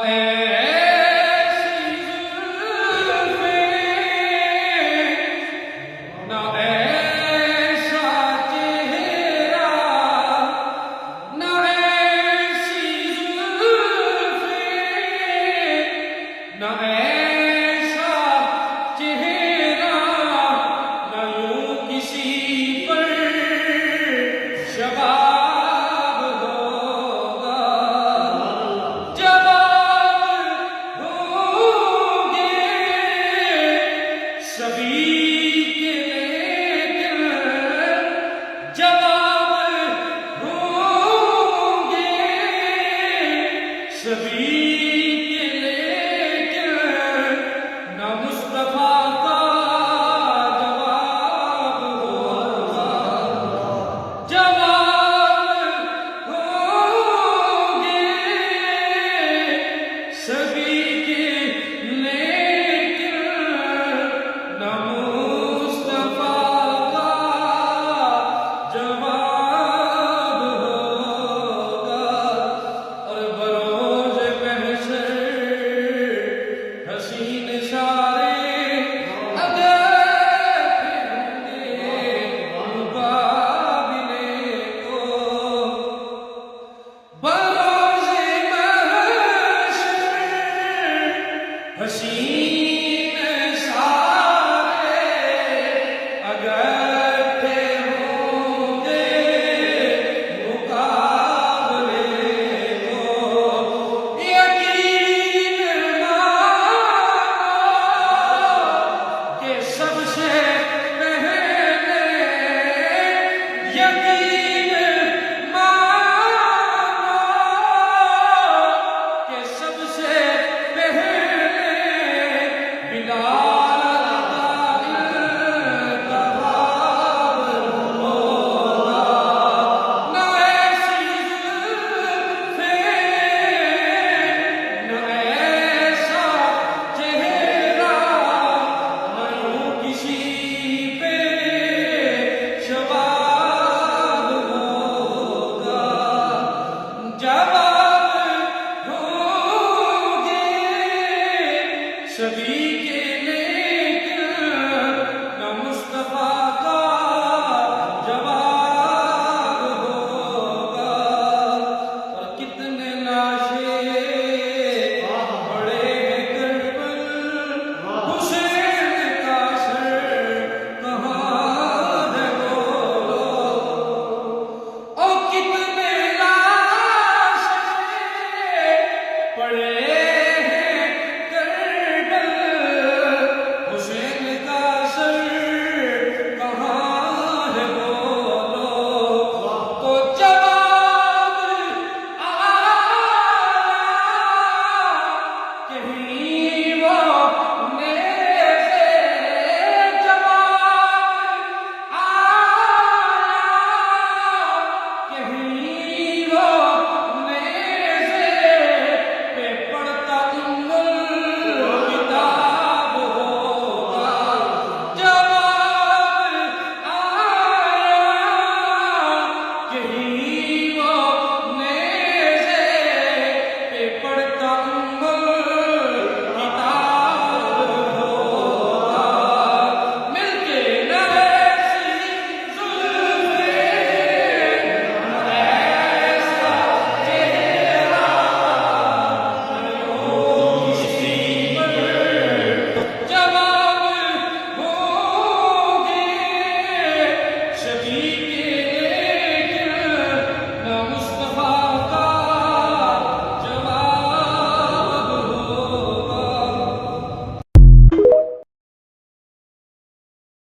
ऐसी जुल्फ़ें, न ऐसा चेहरा, न ऐसी जुल्फ़ें, न ऐसा चेहरा, न यूं किसी पर शबाब होगा। जवाब होंगे सभी के लेकिन, जवाब होंगे सभी के लेकिन, न मुस्तफा का जवाब होगा। जवाब होंगे सभी के लेकिन, न मुस्तफा का जवाब होगा। और बरोज महशर हसीन सारे अगर फिरेंगे मुकाबले को, बरोज महशर हसीन सारे अगर फिरेंगे मुकाबले को, यकीन मानो कि सबसे पहले, यकीन मानो कि सबसे पहले बिलाल का इंतखाब होगा। न ऐसी जुल्फ़ें, न ऐसा चेहरा, न यूं किसी पे शबाब होगा। जवाब होंगे सभी के लेकिन, न मुस्तफा का जवाब होगा। और कितने लाशे पड़े हैं करबल, हुसैन का सर कहाँ है बोलो। ओ कितने लाशे पड़े